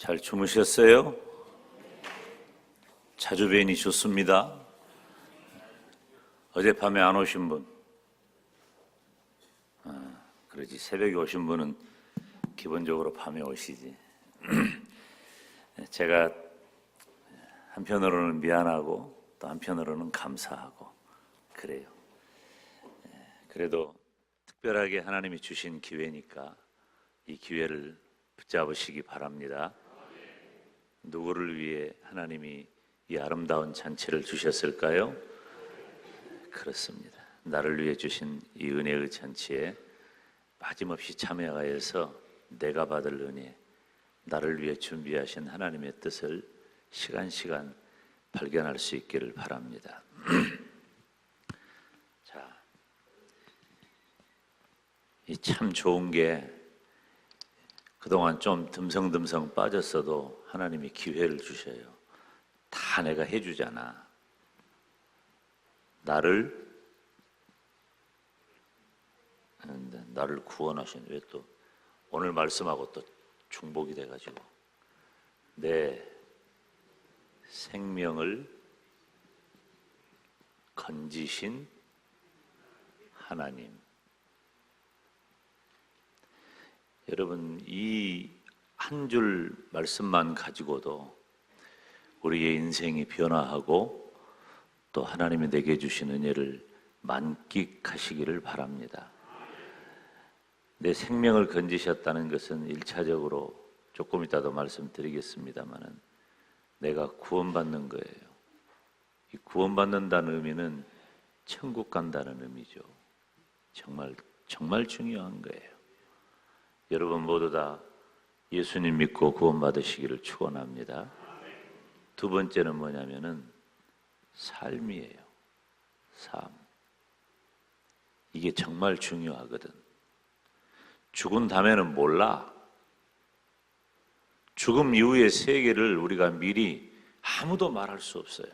잘 주무셨어요? 자주 뵈니 좋습니다. 어젯밤에 안 오신 분? 그러지. 새벽에 오신 분은 기본적으로 밤에 오시지. 제가 한편으로는 미안하고 또 한편으로는 감사하고 그래요. 그래도 특별하게 하나님이 주신 기회니까 이 기회를 붙잡으시기 바랍니다. 누구를 위해 하나님이 이 아름다운 잔치를 주셨을까요? 그렇습니다. 나를 위해 주신 이 은혜의 잔치에 빠짐없이 참여하여서 내가 받을 은혜, 나를 위해 준비하신 하나님의 뜻을 시간 발견할 수 있기를 바랍니다. 자, 이 참 좋은 게 그동안 좀 듬성듬성 빠졌어도 하나님이 기회를 주셔요. 다 내가 해주잖아. 나를 구원하신, 왜 또 오늘 말씀하고 또 중복이 돼가지고 내 생명을 건지신 하나님. 여러분, 이 한 줄 말씀만 가지고도 우리의 인생이 변화하고 또 하나님이 내게 주신 은혜를 만끽하시기를 바랍니다. 내 생명을 건지셨다는 것은 1차적으로 조금 이따도 말씀드리겠습니다마는 내가 구원받는 거예요. 이 구원받는다는 의미는 천국 간다는 의미죠. 정말 중요한 거예요. 여러분 모두 다 예수님 믿고 구원받으시기를 축원합니다. 두 번째는 뭐냐면은 삶이에요. 삶. 이게 정말 중요하거든. 죽은 다음에는 몰라. 죽음 이후의 세계를 우리가 미리 아무도 말할 수 없어요.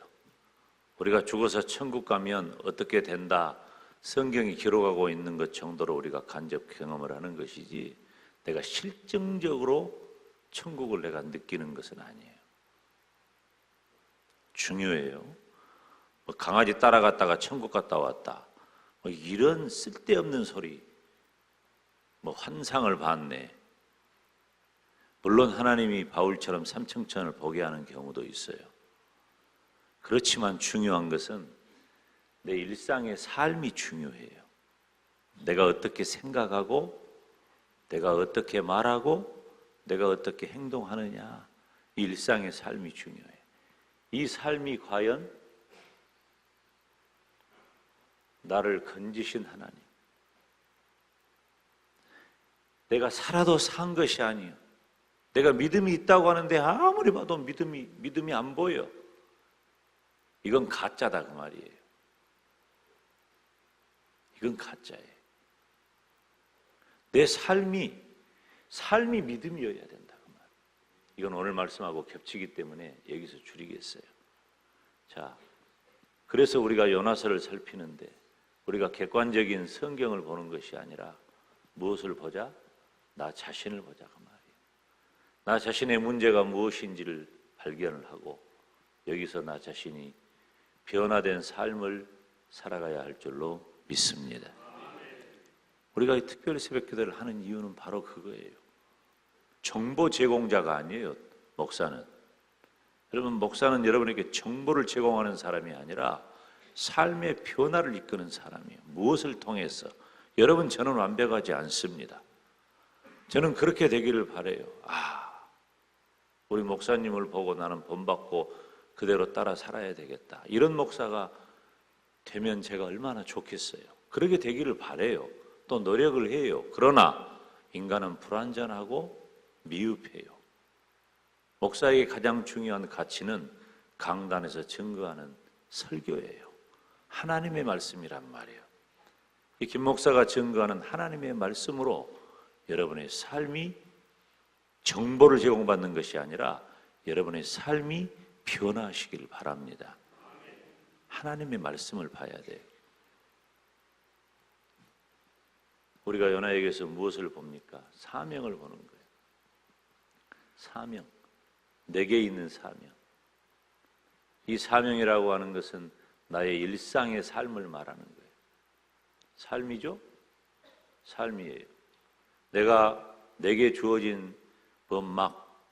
우리가 죽어서 천국 가면 어떻게 된다, 성경이 기록하고 있는 것 정도로 우리가 간접 경험을 하는 것이지 내가 실증적으로 천국을 내가 느끼는 것은 아니에요. 중요해요. 뭐 강아지 따라갔다가 천국 갔다 왔다, 뭐 이런 쓸데없는 소리, 뭐 환상을 봤네. 물론 하나님이 바울처럼 삼층천을 보게 하는 경우도 있어요. 그렇지만 중요한 것은 내 일상의 삶이 중요해요. 내가 어떻게 생각하고 내가 어떻게 말하고 내가 어떻게 행동하느냐, 이 일상의 삶이 중요해요. 이 삶이 과연 나를 건지신 하나님, 내가 살아도 산 것이 아니에요. 내가 믿음이 있다고 하는데 아무리 봐도 믿음이 안 보여. 이건 가짜다 그 말이에요. 이건 가짜예요. 내 삶이 믿음이어야 된다 그 말. 이건 오늘 말씀하고 겹치기 때문에 여기서 줄이겠어요. 자, 그래서 우리가 요나서를 살피는데 우리가 객관적인 성경을 보는 것이 아니라 무엇을 보자? 나 자신을 보자 그 말이에요. 나 자신의 문제가 무엇인지를 발견을 하고 여기서 나 자신이 변화된 삶을 살아가야 할 줄로 믿습니다. 우리가 이 특별 새벽기도를 하는 이유는 바로 그거예요. 정보 제공자가 아니에요, 목사는. 여러분, 목사는 여러분에게 정보를 제공하는 사람이 아니라 삶의 변화를 이끄는 사람이에요. 무엇을 통해서? 여러분, 저는 완벽하지 않습니다. 저는 그렇게 되기를 바라요. 우리 목사님을 보고 나는 본받고 그대로 따라 살아야 되겠다. 이런 목사가 되면 제가 얼마나 좋겠어요. 그렇게 되기를 바라요. 또 노력을 해요. 그러나 인간은 불완전하고 미흡해요. 목사에게 가장 중요한 가치는 강단에서 증거하는 설교예요. 하나님의 말씀이란 말이에요. 이 김 목사가 증거하는 하나님의 말씀으로 여러분의 삶이 정보를 제공받는 것이 아니라 여러분의 삶이 변화하시길 바랍니다. 하나님의 말씀을 봐야 돼요. 우리가 요나에게서 무엇을 봅니까? 사명을 보는 거예요. 사명. 내게 있는 사명. 이 사명이라고 하는 것은 나의 일상의 삶을 말하는 거예요. 삶이죠? 삶이에요. 내게 주어진 막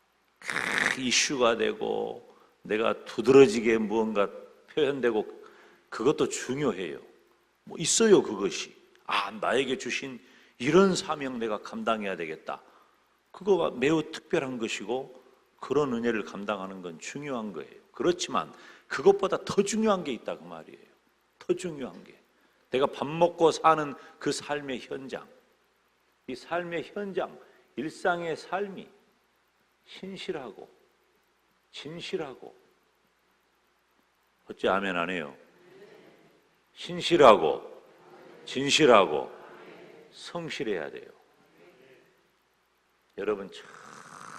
이슈가 되고 내가 두드러지게 무언가 표현되고 그것도 중요해요. 뭐 있어요, 그것이. 나에게 주신 이런 사명 내가 감당해야 되겠다. 그거가 매우 특별한 것이고 그런 은혜를 감당하는 건 중요한 거예요. 그렇지만 그것보다 더 중요한 게 있다 그 말이에요. 더 중요한 게 내가 밥 먹고 사는 그 삶의 현장, 이 삶의 현장, 일상의 삶이 신실하고 진실하고, 어째 아멘 안 해요? 신실하고 진실하고 성실해야 돼요. 여러분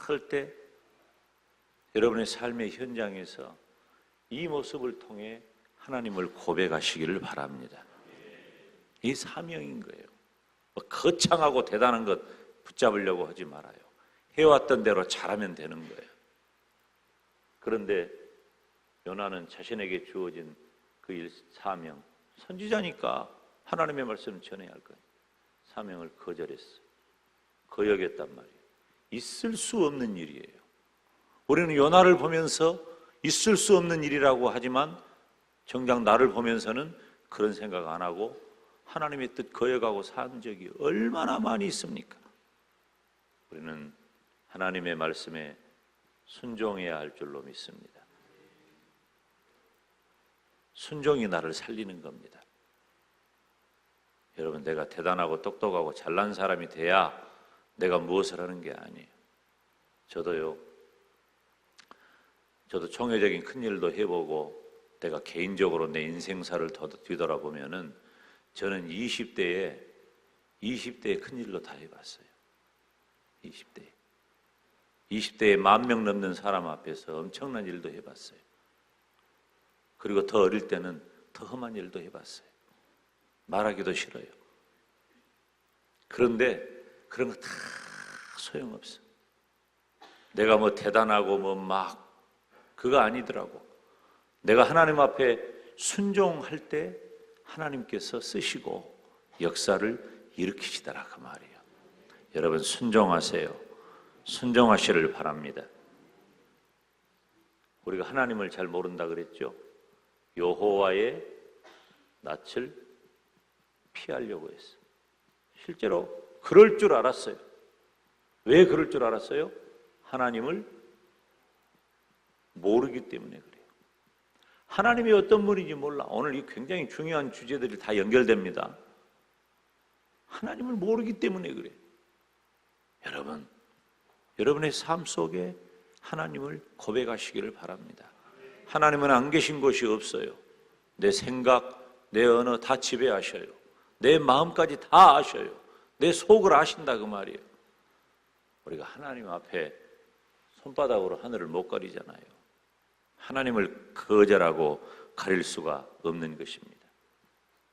절대 여러분의 삶의 현장에서 이 모습을 통해 하나님을 고백하시기를 바랍니다. 이 사명인 거예요. 거창하고 대단한 것 붙잡으려고 하지 말아요. 해왔던 대로 잘하면 되는 거예요. 그런데 요나는 자신에게 주어진 그 사명, 선지자니까 하나님의 말씀을 전해야 할 거예요. 사명을 거절했어요. 거역했단 말이에요. 있을 수 없는 일이에요. 우리는 요나를 보면서 있을 수 없는 일이라고 하지만 정작 나를 보면서는 그런 생각 안 하고 하나님의 뜻 거역하고 산 적이 얼마나 많이 있습니까? 우리는 하나님의 말씀에 순종해야 할 줄로 믿습니다. 순종이 나를 살리는 겁니다. 여러분, 내가 대단하고 똑똑하고 잘난 사람이 돼야 내가 무엇을 하는 게 아니에요. 저도 총회적인 큰 일도 해보고 내가 개인적으로 내 인생사를 뒤돌아보면은 저는 20대에 큰 일로 다 해봤어요. 20대에 10,000명 넘는 사람 앞에서 엄청난 일도 해봤어요. 그리고 더 어릴 때는 더 험한 일도 해봤어요. 말하기도 싫어요. 그런데 그런 거 다 소용없어. 내가 뭐 대단하고 뭐 막 그거 아니더라고. 내가 하나님 앞에 순종할 때 하나님께서 쓰시고 역사를 일으키시더라 그 말이에요. 여러분 순종하세요. 순종하시를 바랍니다. 우리가 하나님을 잘 모른다 그랬죠. 여호와의 낯을 피하려고 했어요. 실제로 그럴 줄 알았어요. 왜 그럴 줄 알았어요? 하나님을 모르기 때문에 그래요. 하나님이 어떤 분인지 몰라. 오늘 이 굉장히 중요한 주제들이 다 연결됩니다. 하나님을 모르기 때문에 그래요. 여러분의 삶 속에 하나님을 고백하시기를 바랍니다. 하나님은 안 계신 곳이 없어요. 내 생각, 내 언어 다 지배하셔요. 내 마음까지 다 아셔요. 내 속을 아신다 그 말이에요. 우리가 하나님 앞에 손바닥으로 하늘을 못 가리잖아요. 하나님을 거절하고 가릴 수가 없는 것입니다.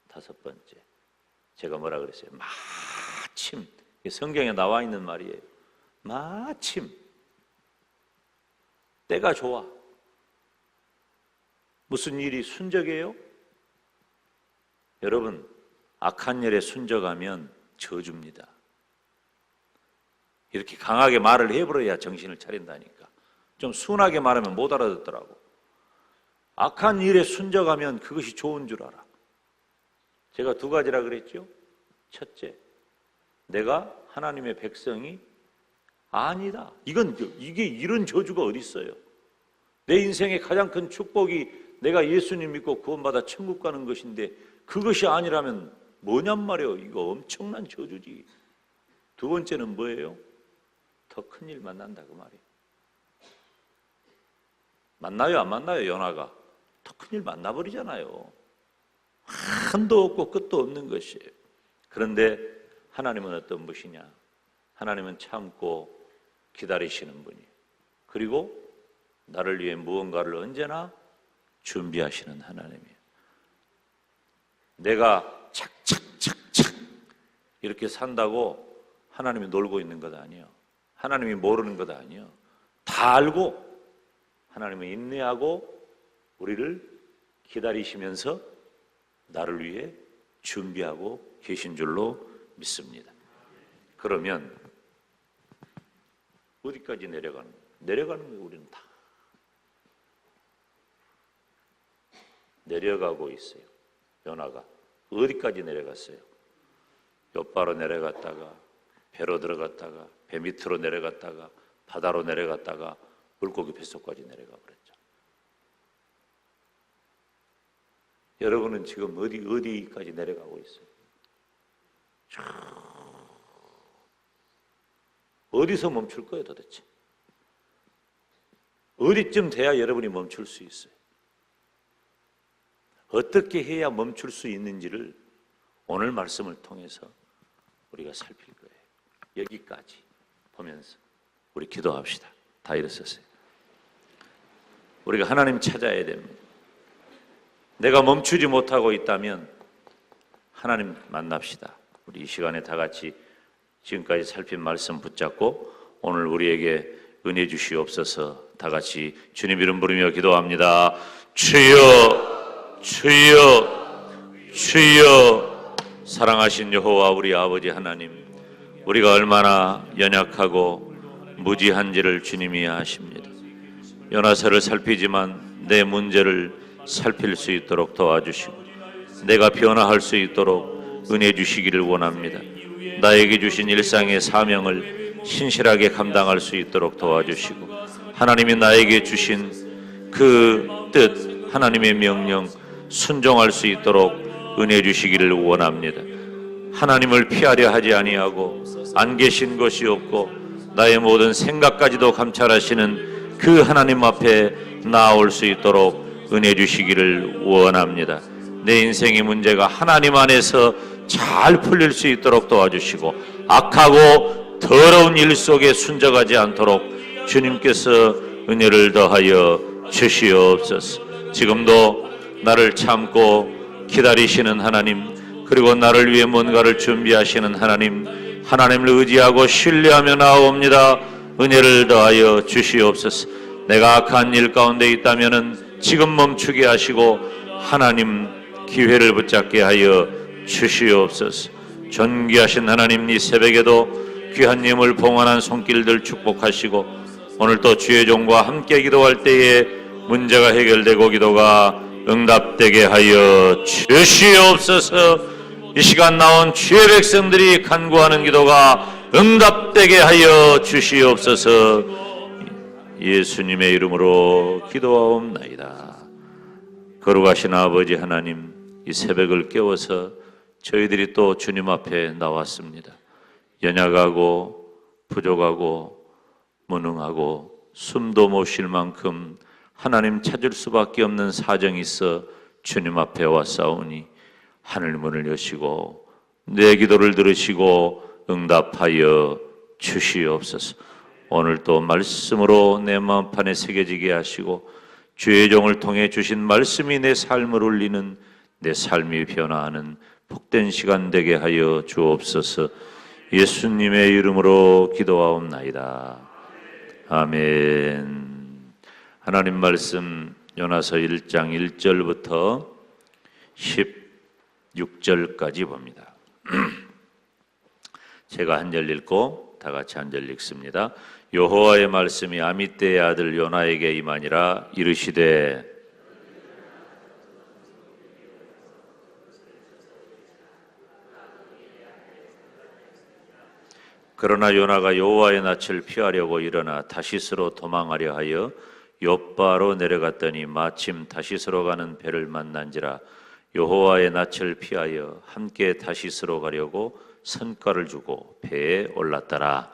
5번째, 제가 뭐라 그랬어요? 마침, 성경에 나와 있는 말이에요. 마침 때가 좋아. 무슨 일이 순적이에요? 여러분, 악한 일에 순적하면 저주입니다. 이렇게 강하게 말을 해버려야 정신을 차린다니까. 좀 순하게 말하면 못 알아듣더라고. 악한 일에 순적하면 그것이 좋은 줄 알아. 제가 2가지라 그랬죠. 첫째, 내가 하나님의 백성이 아니다. 이게 이런 저주가 어디 있어요? 내 인생의 가장 큰 축복이 내가 예수님 믿고 구원받아 천국 가는 것인데 그것이 아니라면 뭐냔 말이에요. 이거 엄청난 저주지. 2번째는 뭐예요? 더 큰 일 만난다 그 말이에요. 만나요 안 만나요? 요나가 더 큰 일 만나버리잖아요. 한도 없고 끝도 없는 것이에요. 그런데 하나님은 어떤 분이냐? 하나님은 참고 기다리시는 분이에요. 그리고 나를 위해 무언가를 언제나 준비하시는 하나님이에요. 내가 착착착착 이렇게 산다고 하나님이 놀고 있는 것 아니에요. 하나님이 모르는 것 아니에요. 다 알고 하나님은 인내하고 우리를 기다리시면서 나를 위해 준비하고 계신 줄로 믿습니다. 그러면 어디까지 내려가는 거예요? 내려가는 거예요. 우리는 다 내려가고 있어요. 요나가 어디까지 내려갔어요? 욥바로 내려갔다가 배로 들어갔다가 배 밑으로 내려갔다가 바다로 내려갔다가 물고기 뱃속까지 내려가 버렸죠. 여러분은 지금 어디까지 내려가고 있어요? 어디서 멈출 거예요 도대체? 어디쯤 돼야 여러분이 멈출 수 있어요? 어떻게 해야 멈출 수 있는지를 오늘 말씀을 통해서 우리가 살필 거예요. 여기까지 보면서 우리 기도합시다. 다 일어서세요. 우리가 하나님 찾아야 됩니다. 내가 멈추지 못하고 있다면 하나님 만납시다. 우리 이 시간에 다 같이 지금까지 살핀 말씀 붙잡고 오늘 우리에게 은혜 주시옵소서. 다 같이 주님 이름 부르며 기도합니다. 주여, 주여, 주여. 사랑하신 여호와 우리 아버지 하나님, 우리가 얼마나 연약하고 무지한지를 주님이 아십니다. 요나서를 살피지만 내 문제를 살필 수 있도록 도와주시고 내가 변화할 수 있도록 은혜 주시기를 원합니다. 나에게 주신 일상의 사명을 신실하게 감당할 수 있도록 도와주시고 하나님이 나에게 주신 그 뜻, 하나님의 명령 순종할 수 있도록 은혜 주시기를 원합니다. 하나님을 피하려 하지 아니하고 안 계신 것이 없고 나의 모든 생각까지도 감찰하시는 그 하나님 앞에 나아올 수 있도록 은혜 주시기를 원합니다. 내 인생의 문제가 하나님 안에서 잘 풀릴 수 있도록 도와주시고 악하고 더러운 일 속에 순적하지 않도록 주님께서 은혜를 더하여 주시옵소서. 지금도 나를 참고 기다리시는 하나님, 그리고 나를 위해 뭔가를 준비하시는 하나님, 하나님을 의지하고 신뢰하며 나아옵니다. 은혜를 더하여 주시옵소서. 내가 악한 일 가운데 있다면은 지금 멈추게 하시고 하나님 기회를 붙잡게 하여 주시옵소서. 존귀하신 하나님, 이 새벽에도 귀한 예물 봉헌한 손길들 축복하시고 오늘 또 주의 종과 함께 기도할 때에 문제가 해결되고 기도가 응답되게 하여 주시옵소서. 이 시간 나온 주의 백성들이 간구하는 기도가 응답되게 하여 주시옵소서. 예수님의 이름으로 기도하옵나이다. 거룩하신 아버지 하나님, 이 새벽을 깨워서 저희들이 또 주님 앞에 나왔습니다. 연약하고 부족하고 무능하고 숨도 못 쉴 만큼 하나님 찾을 수밖에 없는 사정이 있어 주님 앞에 왔사오니 하늘 문을 여시고 내 기도를 들으시고 응답하여 주시옵소서. 오늘 또 말씀으로 내 마음판에 새겨지게 하시고 주의 종을 통해 주신 말씀이 내 삶을 울리는, 내 삶이 변화하는 복된 시간 되게 하여 주옵소서. 예수님의 이름으로 기도하옵나이다. 아멘. 하나님 말씀 요나서 1장 1절부터 16절까지 봅니다. 제가 한 절 읽고 다 같이 한 절 읽습니다. 여호와의 말씀이 아미떼의 아들 요나에게 임하니라. 이르시되 그러나 요나가 여호와의 낯을 피하려고 일어나 다시스로 도망하려 하여 욥바로 내려갔더니 마침 다시스로 가는 배를 만난지라. 여호와의 낯을 피하여 함께 다시스로 가려고 선가를 주고 배에 올랐더라.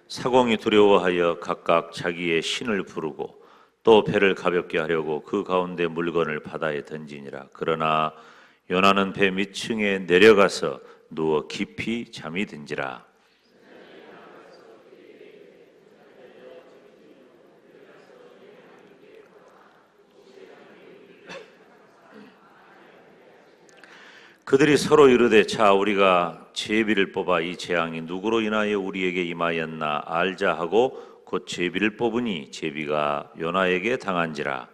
사공이 두려워하여 각각 자기의 신을 부르고 또 배를 가볍게 하려고 그 가운데 물건을 바다에 던지니라. 그러나 요나는 배 밑층에 내려가서 누워 깊이 잠이 든지라. 그들이 서로 이르되 자 우리가 제비를 뽑아 이 재앙이 누구로 인하여 우리에게 임하였나 알자 하고 곧 제비를 뽑으니 제비가 요나에게 당한지라.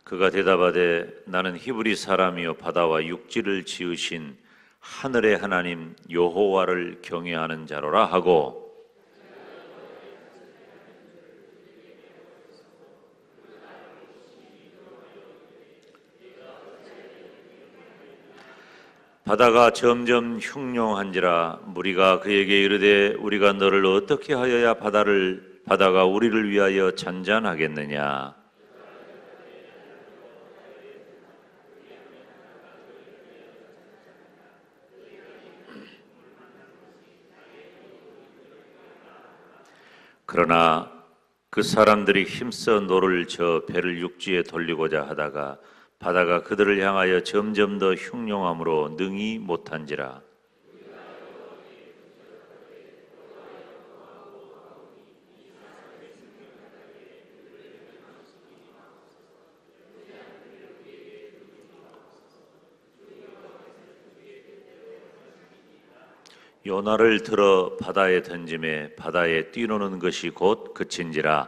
그가 대답하되 나는 히브리 사람이요 바다와 육지를 지으신 하늘의 하나님 여호와를 경외하는 자로라 하고 바다가 점점 흉룡한지라. 무리가 그에게 이르되 우리가 너를 어떻게 하여야 바다가 우리를 위하여 잔잔하겠느냐. 그러나 그 사람들이 힘써 노를 저 배를 육지에 돌리고자 하다가 바다가 그들을 향하여 점점 더 흉룡함으로 능히 못한지라. 요나를 들어 바다에 던짐에 바다에 뛰노는 것이 곧 그친지라.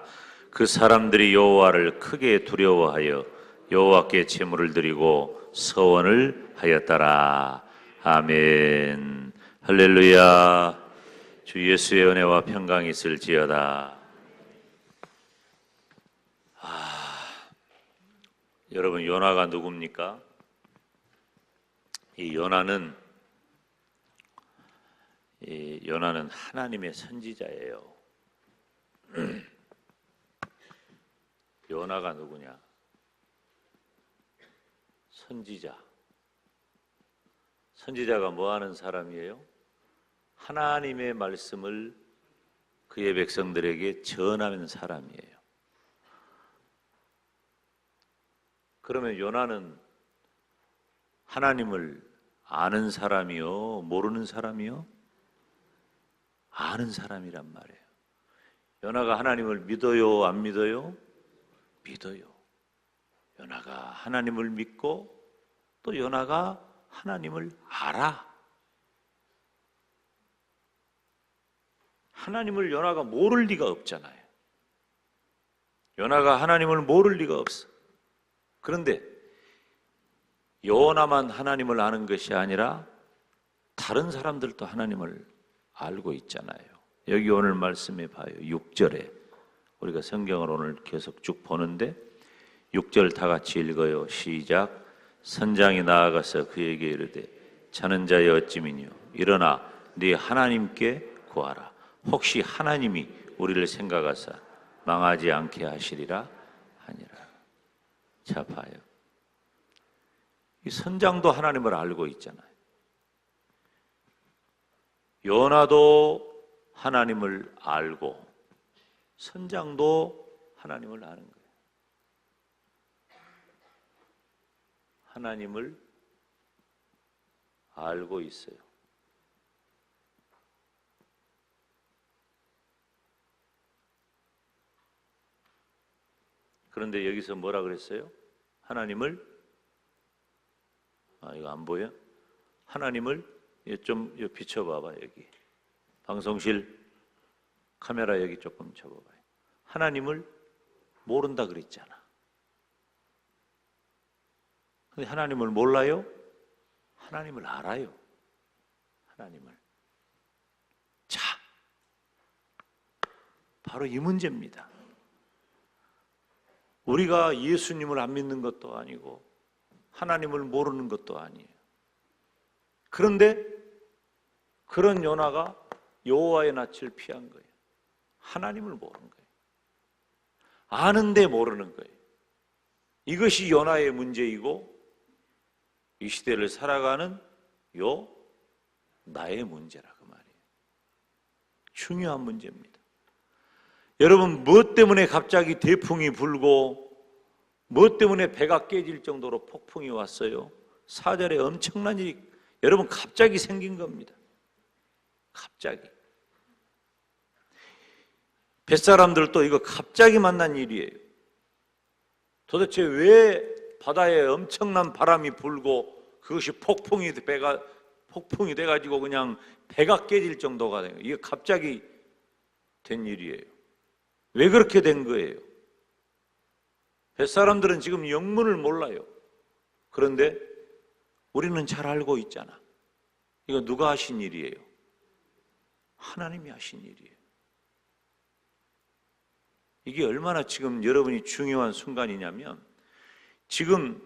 그 사람들이 여호와를 크게 두려워하여 여호와께 제물을 드리고 서원을 하였더라. 아멘. 할렐루야. 주 예수의 은혜와 평강이 있을지어다. 여러분 요나가 누굽니까? 이 요나는 하나님의 선지자예요. 요나가 누구냐? 선지자. 선지자가 뭐 하는 사람이에요? 하나님의 말씀을 그의 백성들에게 전하는 사람이에요. 그러면 요나는 하나님을 아는 사람이요? 모르는 사람이요? 아는 사람이란 말이에요. 요나가 하나님을 믿어요? 안 믿어요? 믿어요. 요나가 하나님을 믿고 또 요나가 하나님을 알아. 하나님을 요나가 모를 리가 없잖아요. 요나가 하나님을 모를 리가 없어. 그런데 요나만 하나님을 아는 것이 아니라 다른 사람들도 하나님을 알고 있잖아요. 여기 오늘 말씀해 봐요. 6절에 우리가 성경을 오늘 계속 쭉 보는데 6절 다 같이 읽어요. 시작. 선장이 나아가서 그에게 이르되 자는 자여 어찌미뇨 일어나 네 하나님께 구하라. 혹시 하나님이 우리를 생각하사 망하지 않게 하시리라 하니라. 자 봐요. 이 선장도 하나님을 알고 있잖아요. 요나도 하나님을 알고 선장도 하나님을 아는 거예요. 하나님을 알고 있어요. 그런데 여기서 뭐라 그랬어요? 하나님을 이거 안 보여? 하나님을 좀 비춰봐봐. 여기 방송실 카메라 여기 조금 접어봐요. 하나님을 모른다 그랬잖아. 근데 하나님을 몰라요? 하나님을 알아요. 하나님을. 자, 바로 이 문제입니다. 우리가 예수님을 안 믿는 것도 아니고 하나님을 모르는 것도 아니에요. 그런데 그런 요나가 여호와의 낯을 피한 거예요. 하나님을 모르는 거예요. 아는데 모르는 거예요. 이것이 요나의 문제이고 이 시대를 살아가는 나의 문제라 그 말이에요. 중요한 문제입니다. 여러분 무엇 때문에 갑자기 대풍이 불고 무엇 때문에 배가 깨질 정도로 폭풍이 왔어요? 4절에 엄청난 일이 여러분 갑자기 생긴 겁니다. 갑자기. 뱃사람들도 이거 갑자기 만난 일이에요. 도대체 왜 바다에 엄청난 바람이 불고 그것이 폭풍이 돼가지고 그냥 배가 깨질 정도가 돼요. 이게 갑자기 된 일이에요. 왜 그렇게 된 거예요? 뱃사람들은 지금 영문을 몰라요. 그런데 우리는 잘 알고 있잖아. 이거 누가 하신 일이에요? 하나님이 하신 일이에요. 이게 얼마나 지금 여러분이 중요한 순간이냐면 지금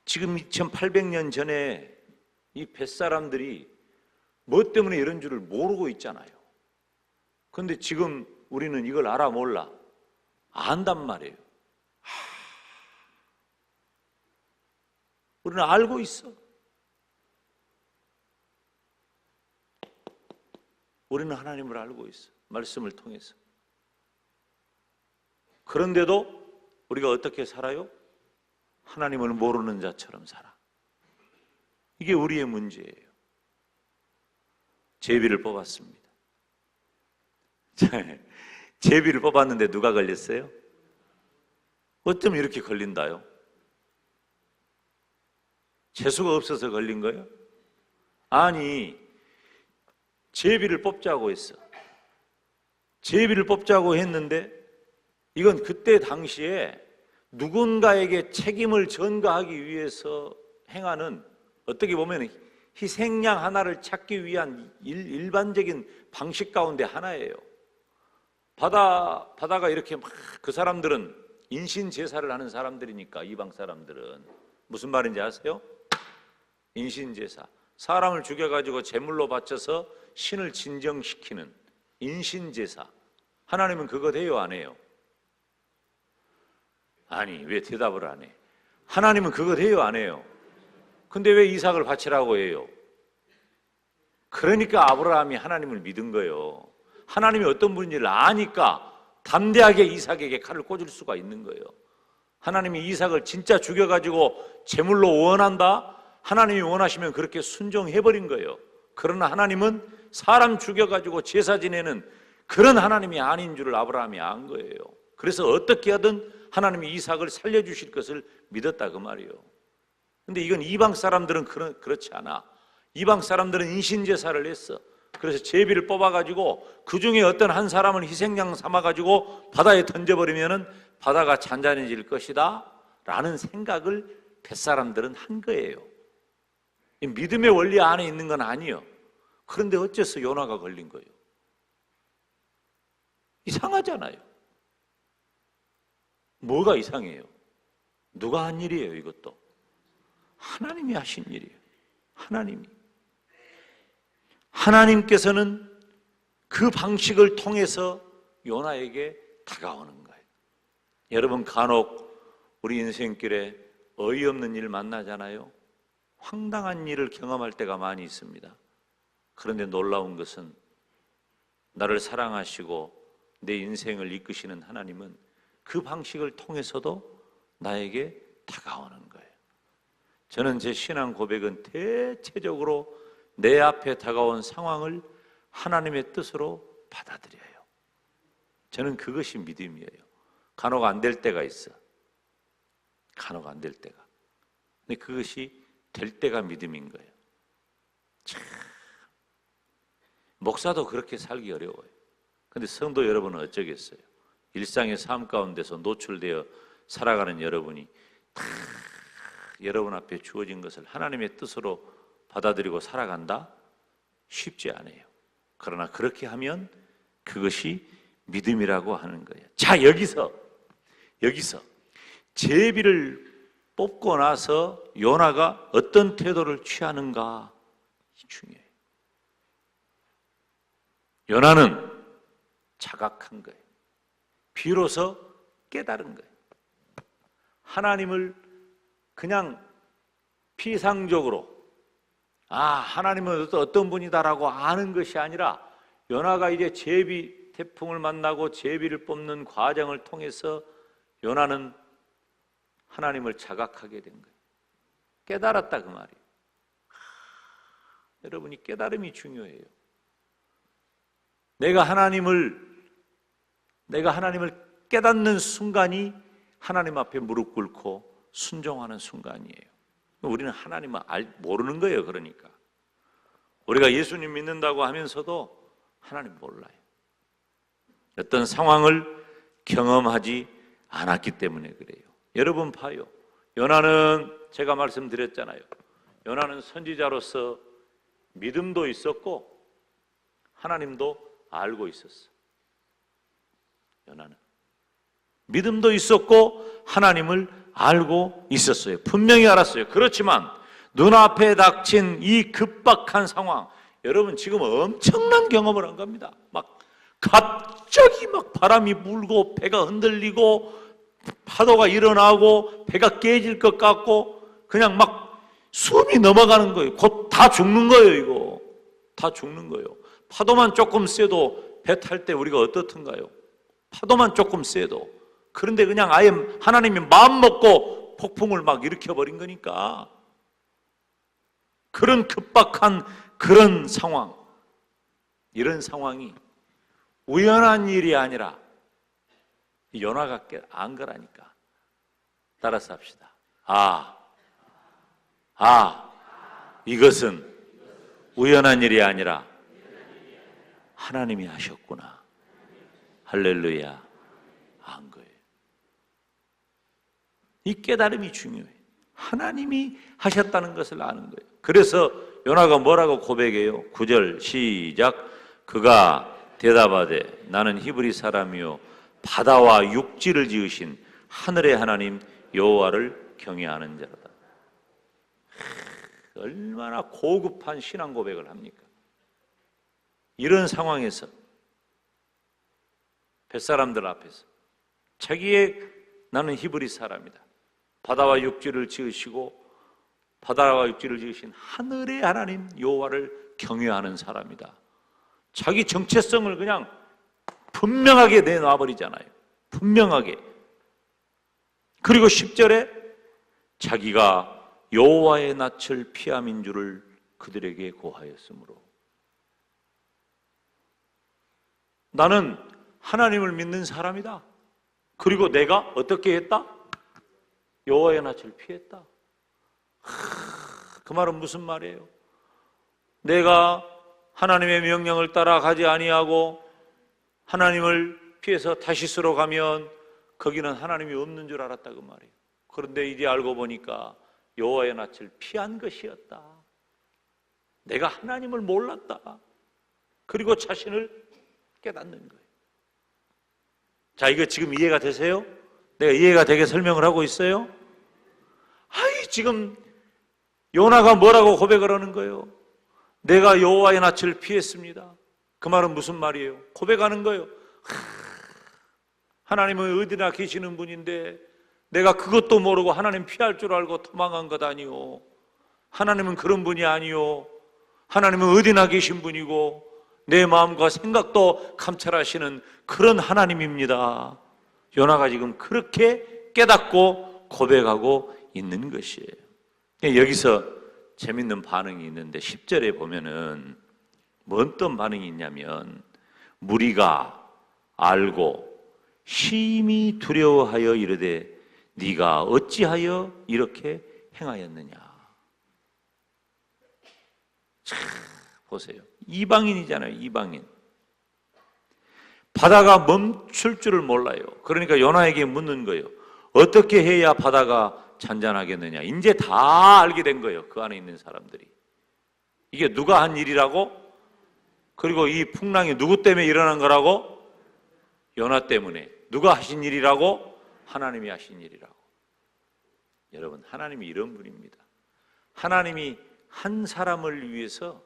2800년 전에 이 뱃사람들이 뭐 때문에 이런 줄을 모르고 있잖아요. 그런데 지금 우리는 이걸 알아 몰라? 안단 말이에요. 우리는 알고 있어. 우리는 하나님을 알고 있어. 말씀을 통해서. 그런데도 우리가 어떻게 살아요? 하나님을 모르는 자처럼 살아. 이게 우리의 문제예요. 제비를 뽑았습니다. 제비를 뽑았는데 누가 걸렸어요? 어쩜 이렇게 걸린다요? 재수가 없어서 걸린 거예요? 아니, 제비를 뽑자고 했어. 제비를 뽑자고 했는데 이건 그때 당시에 누군가에게 책임을 전가하기 위해서 행하는 어떻게 보면 희생양 하나를 찾기 위한 일반적인 방식 가운데 하나예요. 바다가 이렇게 막 그 사람들은 인신 제사를 하는 사람들이니까 이방 사람들은 무슨 말인지 아세요? 인신 제사. 사람을 죽여가지고 제물로 바쳐서 신을 진정시키는 인신 제사. 하나님은 그거 해요, 안 해요? 아니, 왜 대답을 안 해? 하나님은 그거 해요, 안 해요? 근데 왜 이삭을 바치라고 해요? 그러니까 아브라함이 하나님을 믿은 거예요. 하나님이 어떤 분인지를 아니까 담대하게 이삭에게 칼을 꽂을 수가 있는 거예요. 하나님이 이삭을 진짜 죽여가지고 제물로 원한다? 하나님이 원하시면 그렇게 순종해버린 거예요. 그러나 하나님은 사람 죽여가지고 제사 지내는 그런 하나님이 아닌 줄을 아브라함이 안 거예요. 그래서 어떻게 하든 하나님이 이삭을 살려주실 것을 믿었다 그 말이에요. 근데 이건 이방 사람들은 그렇지 않아. 이방 사람들은 인신제사를 했어. 그래서 제비를 뽑아가지고 그 중에 어떤 한 사람을 희생양 삼아가지고 바다에 던져버리면은 바다가 잔잔해질 것이다 라는 생각을 뱃사람들은 한 거예요. 이 믿음의 원리 안에 있는 건 아니에요. 그런데 어째서 요나가 걸린 거예요? 이상하잖아요. 뭐가 이상해요? 누가 한 일이에요, 이것도? 하나님이 하신 일이에요. 하나님께서는 그 방식을 통해서 요나에게 다가오는 거예요. 여러분, 간혹 우리 인생길에 어이없는 일 만나잖아요. 황당한 일을 경험할 때가 많이 있습니다. 그런데 놀라운 것은 나를 사랑하시고 내 인생을 이끄시는 하나님은 그 방식을 통해서도 나에게 다가오는 거예요. 저는 제 신앙 고백은 대체적으로 내 앞에 다가온 상황을 하나님의 뜻으로 받아들여요. 저는 그것이 믿음이에요. 간혹 안 될 때가 있어. 간혹 안 될 때가. 근데 그것이 될 때가 믿음인 거예요. 참, 목사도 그렇게 살기 어려워요. 근데 성도 여러분은 어쩌겠어요? 일상의 삶 가운데서 노출되어 살아가는 여러분이 다 여러분 앞에 주어진 것을 하나님의 뜻으로 받아들이고 살아간다? 쉽지 않아요. 그러나 그렇게 하면 그것이 믿음이라고 하는 거예요. 자, 여기서 제비를 뽑고 나서 요나가 어떤 태도를 취하는가 중요해요. 요나는 자각한 거예요. 비로소 깨달은 거예요. 하나님을 그냥 피상적으로 하나님은 어떤 분이다라고 아는 것이 아니라 요나가 이제 제비 태풍을 만나고 제비를 뽑는 과정을 통해서 요나는 하나님을 자각하게 된 거예요. 깨달았다 그 말이에요. 여러분, 이 깨달음이 중요해요. 내가 하나님을 깨닫는 순간이 하나님 앞에 무릎 꿇고 순종하는 순간이에요. 우리는 하나님을 모르는 거예요. 그러니까 우리가 예수님 믿는다고 하면서도 하나님 몰라요. 어떤 상황을 경험하지 않았기 때문에 그래요. 여러분 봐요. 요나는 제가 말씀드렸잖아요. 요나는 선지자로서 믿음도 있었고 하나님도 알고 있었어. 요나는 믿음도 있었고 하나님을 알고 있었어요. 분명히 알았어요. 그렇지만 눈앞에 닥친 이 급박한 상황, 여러분 지금 엄청난 경험을 한 겁니다. 막 갑자기 막 바람이 불고 배가 흔들리고 파도가 일어나고 배가 깨질 것 같고 그냥 막 숨이 넘어가는 거예요. 곧 다 죽는 거예요. 이거 다 죽는 거예요. 파도만 조금 세도 배 탈 때 우리가 어떻든가요? 파도만 조금 세도. 그런데 그냥 아예 하나님이 마음 먹고 폭풍을 막 일으켜버린 거니까. 그런 급박한 그런 상황, 이런 상황이 우연한 일이 아니라 요나가 안 거라니까. 따라서 합시다. 이것은 우연한 일이 아니라 하나님이 하셨구나. 할렐루야. 안 거예요. 이 깨달음이 중요해요. 하나님이 하셨다는 것을 아는 거예요. 그래서 요나가 뭐라고 고백해요? 9절 시작. 그가 대답하되 나는 히브리 사람이요 바다와 육지를 지으신 하늘의 하나님 여호와를 경외하는 자로다. 얼마나 고급한 신앙 고백을 합니까? 이런 상황에서 뱃사람들 앞에서 나는 히브리 사람이다. 바다와 육지를 지으시고 바다와 육지를 지으신 하늘의 하나님 여호와를 경외하는 사람이다. 자기 정체성을 그냥 분명하게 내놔버리잖아요. 분명하게. 그리고 10절에 자기가 여호와의 낯을 피함인 줄을 그들에게 고하였으므로 나는 하나님을 믿는 사람이다. 그리고 내가 어떻게 했다? 여호와의 낯을 피했다. 그 말은 무슨 말이에요? 내가 하나님의 명령을 따라가지 아니하고 하나님을 피해서 다시스로 가면 거기는 하나님이 없는 줄 알았다 그 말이에요. 그런데 이제 알고 보니까 여호와의 낯을 피한 것이었다. 내가 하나님을 몰랐다. 그리고 자신을 깨닫는 거예요. 자, 이거 지금 이해가 되세요? 내가 이해가 되게 설명을 하고 있어요? 지금 요나가 뭐라고 고백을 하는 거예요? 내가 여호와의 낯을 피했습니다. 그 말은 무슨 말이에요? 고백하는 거예요. 하나님은 어디나 계시는 분인데 내가 그것도 모르고 하나님 피할 줄 알고 도망간 것 아니오. 하나님은 그런 분이 아니오. 하나님은 어디나 계신 분이고 내 마음과 생각도 감찰하시는 그런 하나님입니다. 요나가 지금 그렇게 깨닫고 고백하고 있는 것이에요. 여기서 재밌는 반응이 있는데 10절에 보면은 어떤 반응이 있냐면 무리가 알고 심히 두려워하여 이르되 네가 어찌하여 이렇게 행하였느냐. 자, 보세요. 이방인이잖아요. 이방인. 바다가 멈출 줄을 몰라요. 그러니까 요나에게 묻는 거예요. 어떻게 해야 바다가 잔잔하겠느냐. 이제 다 알게 된 거예요. 그 안에 있는 사람들이. 이게 누가 한 일이라고? 그리고 이 풍랑이 누구 때문에 일어난 거라고? 요나 때문에. 누가 하신 일이라고? 하나님이 하신 일이라고. 여러분, 하나님이 이런 분입니다. 하나님이 한 사람을 위해서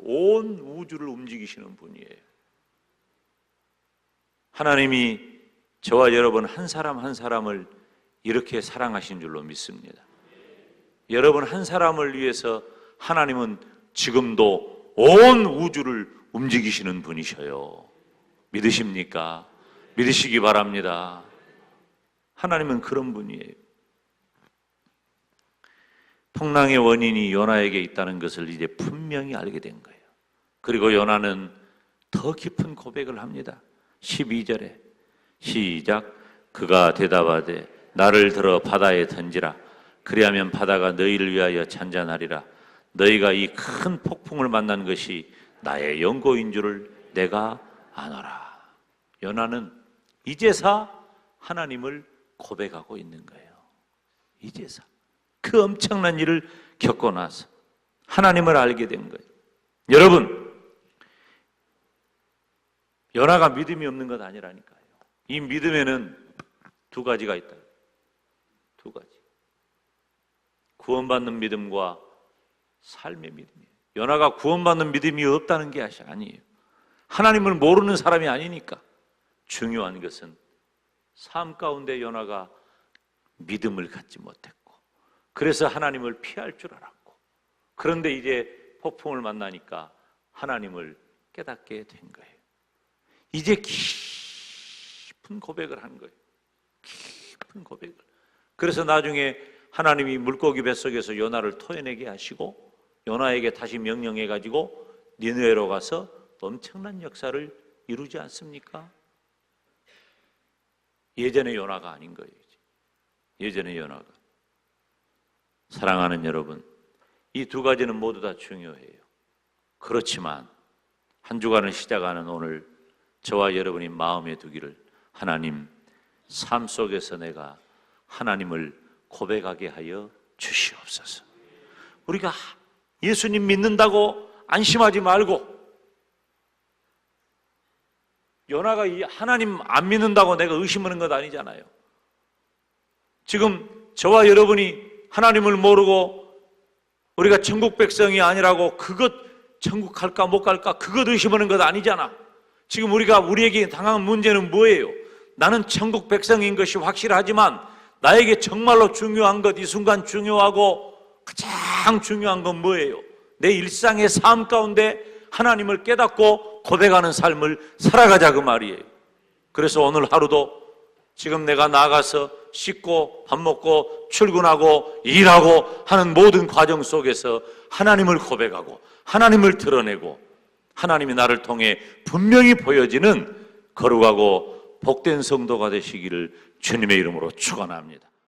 온 우주를 움직이시는 분이에요. 하나님이 저와 여러분 한 사람 한 사람을 이렇게 사랑하신 줄로 믿습니다. 여러분 한 사람을 위해서 하나님은 지금도 온 우주를 움직이시는 분이셔요. 믿으십니까? 믿으시기 바랍니다. 하나님은 그런 분이에요. 풍랑의 원인이 요나에게 있다는 것을 이제 분명히 알게 된 거예요. 그리고 요나는 더 깊은 고백을 합니다. 12절에 시작. 그가 대답하되 나를 들어 바다에 던지라. 그리하면 바다가 너희를 위하여 잔잔하리라. 너희가 이 큰 폭풍을 만난 것이 나의 연고인 줄을 내가 아노라. 요나는 이제서 하나님을 고백하고 있는 거예요. 이제서 그 엄청난 일을 겪고 나서 하나님을 알게 된 거예요. 여러분, 요나가 믿음이 없는 것 아니라니까요. 이 믿음에는 두 가지가 있다. 두 가지. 구원받는 믿음과 삶의 믿음이에요. 요나가 구원받는 믿음이 없다는 게 아니에요. 하나님을 모르는 사람이 아니니까. 중요한 것은 삶 가운데 요나가 믿음을 갖지 못했고, 그래서 하나님을 피할 줄 알았고, 그런데 이제 폭풍을 만나니까 하나님을 깨닫게 된 거예요. 이제 깊은 고백을 한 거예요. 깊은 고백을. 그래서 나중에 하나님이 물고기 뱃속에서 요나를 토해내게 하시고 요나에게 다시 명령해가지고 니느웨로 가서 엄청난 역사를 이루지 않습니까? 예전의 요나가 아닌 거예요. 예전의 요나가. 사랑하는 여러분, 이 두 가지는 모두 다 중요해요. 그렇지만 한 주간을 시작하는 오늘 저와 여러분이 마음에 두기를, 하나님, 삶 속에서 내가 하나님을 고백하게 하여 주시옵소서. 우리가 예수님 믿는다고 안심하지 말고, 요나가 이 하나님 안 믿는다고 내가 의심하는 것 아니잖아요. 지금 저와 여러분이 하나님을 모르고 우리가 천국 백성이 아니라고 그것 천국 갈까 못 갈까 그것 의심하는 것 아니잖아. 지금 우리에게 당한 문제는 뭐예요? 나는 천국 백성인 것이 확실하지만 나에게 정말로 중요한 것, 이 순간 중요하고 가장 중요한 건 뭐예요? 내 일상의 삶 가운데 하나님을 깨닫고 고백하는 삶을 살아가자, 그 말이에요. 그래서 오늘 하루도 지금 내가 나가서 씻고 밥 먹고 출근하고 일하고 하는 모든 과정 속에서 하나님을 고백하고 하나님을 드러내고 하나님이 나를 통해 분명히 보여지는 거룩하고 복된 성도가 되시기를 주님의 이름으로 축원합니다.